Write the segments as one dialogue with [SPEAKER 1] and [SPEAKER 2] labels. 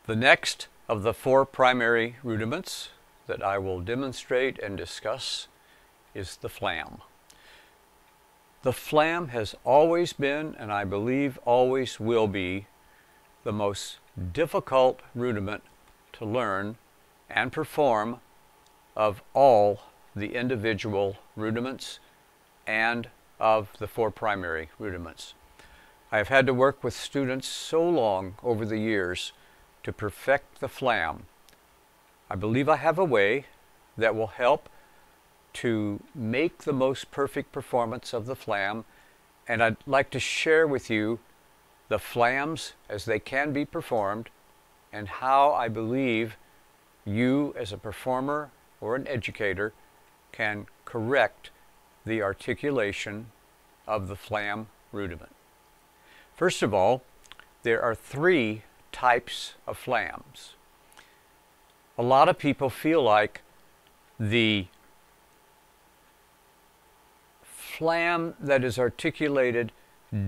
[SPEAKER 1] The next of the four primary rudiments that I will demonstrate and discuss is the flam. The flam has always been, and I believe always will be, the most difficult rudiment to learn and perform of all the individual rudiments and of the four primary rudiments. I have had to work with students so long over the years to perfect the flam. I believe I have a way that will help to make the most perfect performance of the flam, and I'd like to share with you the flams as they can be performed and how I believe you as a performer or an educator can correct the articulation of the flam rudiment. First of all, there are three types of flams. A lot of people feel like the flam that is articulated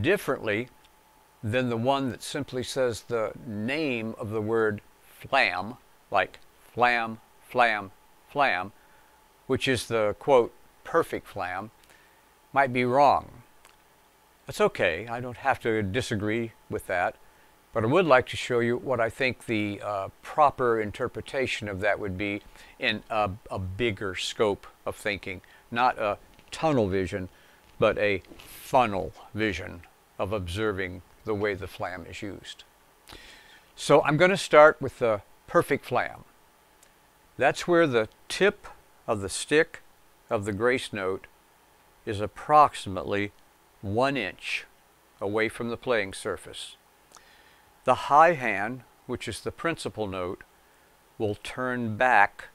[SPEAKER 1] differently than the one that simply says the name of the word flam, like flam, flam, flam, which is the, quote, perfect flam, might be wrong. That's okay, I don't have to disagree with that, but I would like to show you what I think the proper interpretation of that would be in a bigger scope of thinking, not a tunnel vision, but a funnel vision of observing the way the flam is used. So I'm going to start with the perfect flam. That's where the tip of the stick of the grace note is approximately 1 inch away from the playing surface. The high hand, which is the principal note, will turn back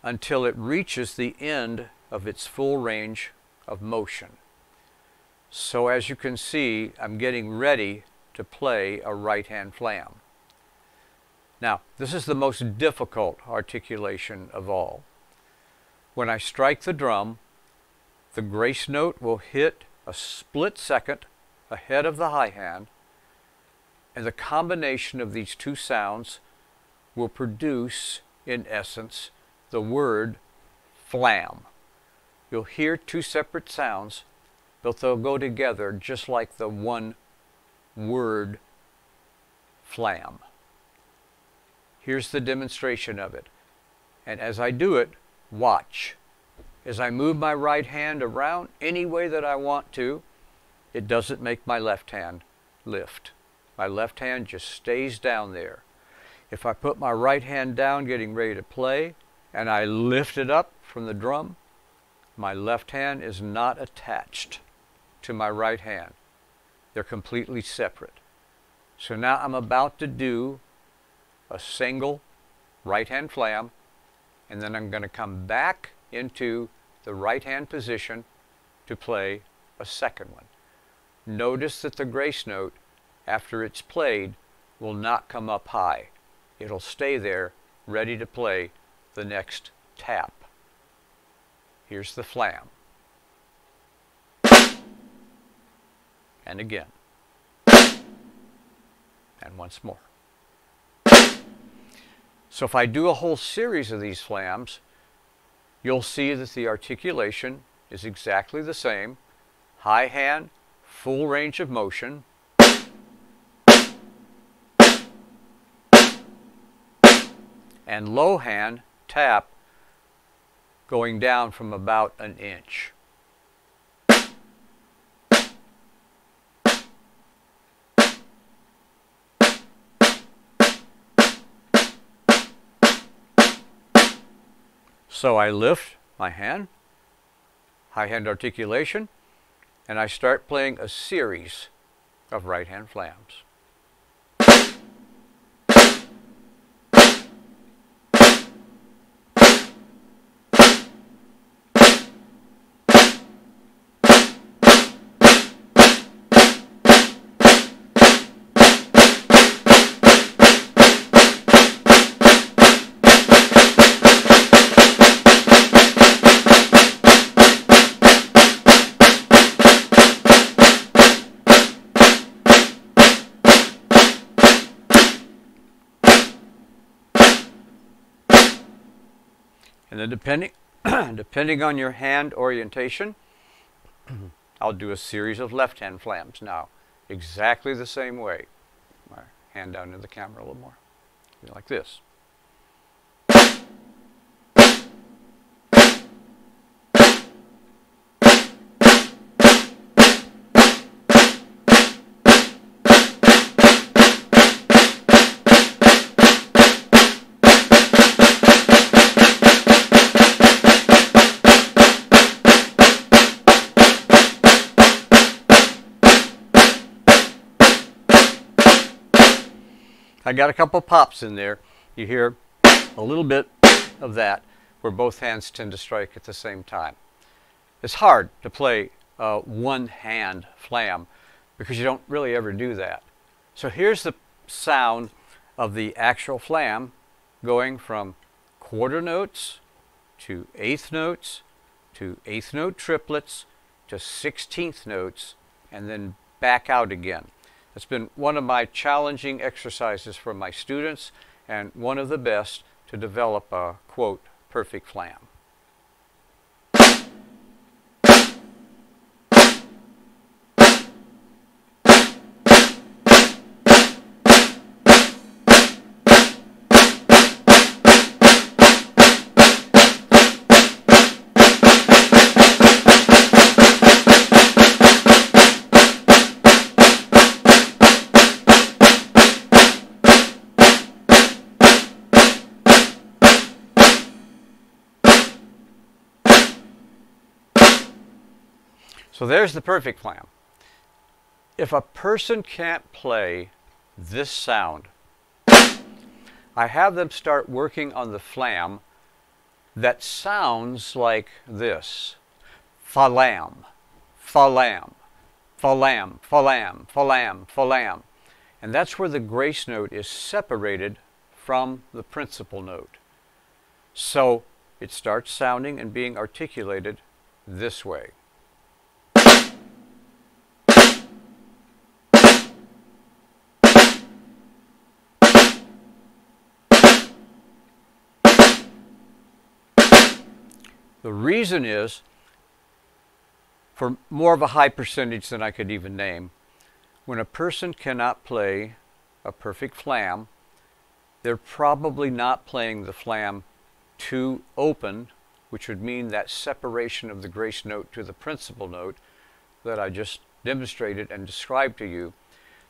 [SPEAKER 1] until it reaches the end of its full range of motion. So as you can see, I'm getting ready to play a right hand flam. Now, this is the most difficult articulation of all. When I strike the drum, the grace note will hit a split second ahead of the high hand, and the combination of these two sounds will produce, in essence, the word flam. You'll hear two separate sounds, but they'll go together just like the one word flam. Here's the demonstration of it. And as I do it, watch. As I move my right hand around any way that I want to, it doesn't make my left hand lift. My left hand just stays down there. If I put my right hand down getting ready to play, and I lift it up from the drum, my left hand is not attached to my right hand. They're completely separate. So now I'm about to do a single right hand flam, and then I'm going to come back into the right hand position to play a second one. Notice that the grace note, after it's played, will not come up high. It'll stay there, ready to play the next tap. Here's the flam. And again. And once more. So if I do a whole series of these flams, you'll see that the articulation is exactly the same. High hand, full range of motion. And low hand, tap, going down from about 1 inch. So I lift my hand, high hand articulation, and I start playing a series of right hand flams. And then depending on your hand orientation, I'll do a series of left hand flams now, exactly the same way. My hand down to the camera a little more, like this. I got a couple pops in there. You hear a little bit of that where both hands tend to strike at the same time. It's hard to play one hand flam because you don't really ever do that. So here's the sound of the actual flam going from quarter notes to eighth notes to eighth note triplets to 16th notes and then back out again. It's been one of my challenging exercises for my students and one of the best to develop a, quote, perfect flam. So there's the perfect flam. If a person can't play this sound, I have them start working on the flam that sounds like this. Falam, falam, falam, falam, falam, falam. And that's where the grace note is separated from the principal note. So it starts sounding and being articulated this way. The reason is, for more of a high percentage than I could even name, when a person cannot play a perfect flam, they're probably not playing the flam too open, which would mean that separation of the grace note to the principal note that I just demonstrated and described to you.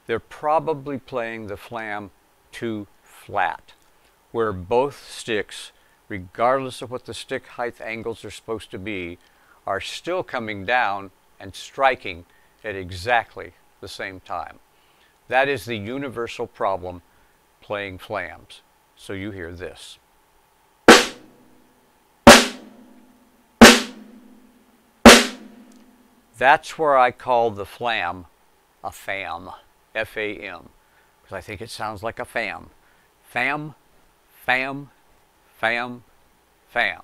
[SPEAKER 1] They're probably playing the flam too flat, where both sticks, regardless of what the stick height angles are supposed to be, are still coming down and striking at exactly the same time. That is the universal problem playing flams. So you hear this. That's where I call the flam a fam, F-A-M, because I think it sounds like a fam. Fam, fam, fam, fam.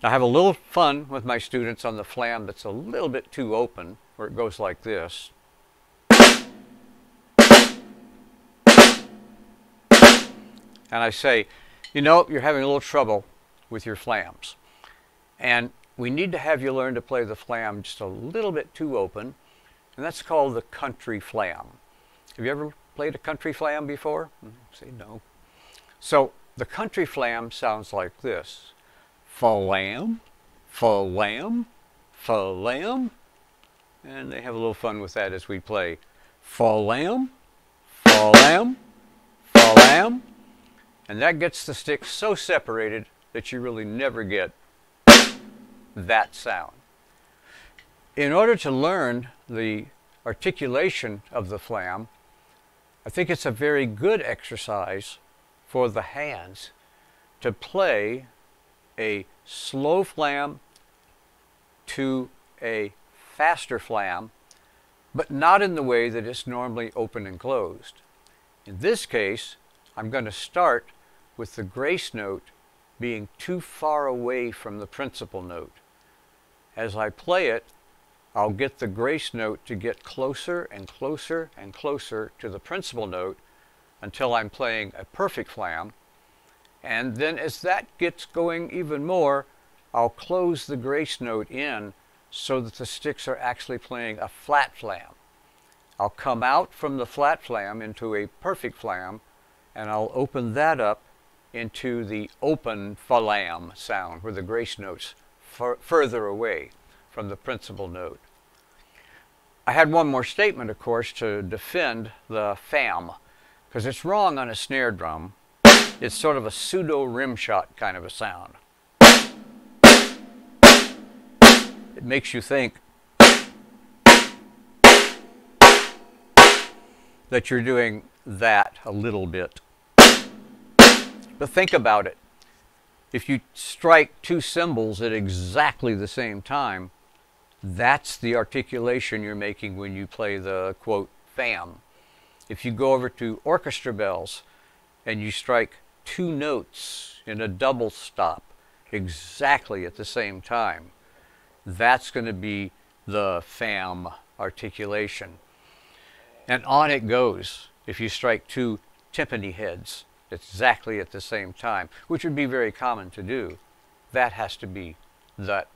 [SPEAKER 1] I have a little fun with my students on the flam that's a little bit too open, where it goes like this. And I say, you know, you're having a little trouble with your flams. And we need to have you learn to play the flam just a little bit too open, and that's called the country flam. Have you ever played a country flam before? Say no. So the country flam sounds like this. Flam, flam, flam. And they have a little fun with that as we play. Flam, flam, flam. And that gets the stick so separated that you really never get that sound. In order to learn the articulation of the flam, I think it's a very good exercise for the hands to play a slow flam to a faster flam, but not in the way that it's normally open and closed. In this case, I'm going to start with the grace note being too far away from the principal note. As I play it, I'll get the grace note to get closer and closer and closer to the principal note until I'm playing a perfect flam. And then as that gets going even more, I'll close the grace note in so that the sticks are actually playing a flat flam. I'll come out from the flat flam into a perfect flam, and I'll open that up into the open flam sound, where the grace note's further away from the principal note. I had one more statement, of course, to defend the fam, because it's wrong on a snare drum. It's sort of a pseudo rim shot kind of a sound. It makes you think that you're doing that a little bit. But think about it. If you strike two cymbals at exactly the same time, that's the articulation you're making when you play the, quote, fam. If you go over to orchestra bells and you strike two notes in a double stop exactly at the same time, that's going to be the fam articulation. And on it goes if you strike two timpani heads exactly at the same time, which would be very common to do. That has to be that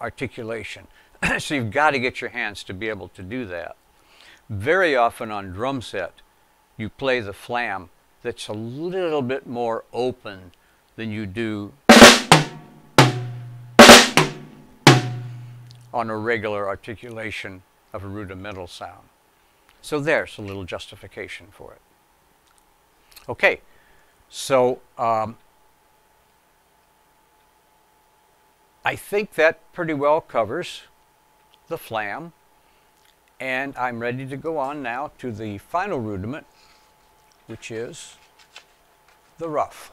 [SPEAKER 1] articulation. So you've got to get your hands to be able to do that. Very often on drum set, you play the flam that's a little bit more open than you do on a regular articulation of a rudimental sound. So there's a little justification for it. Okay, so I think that pretty well covers the flam, and I'm ready to go on now to the final rudiment, which is the ruff.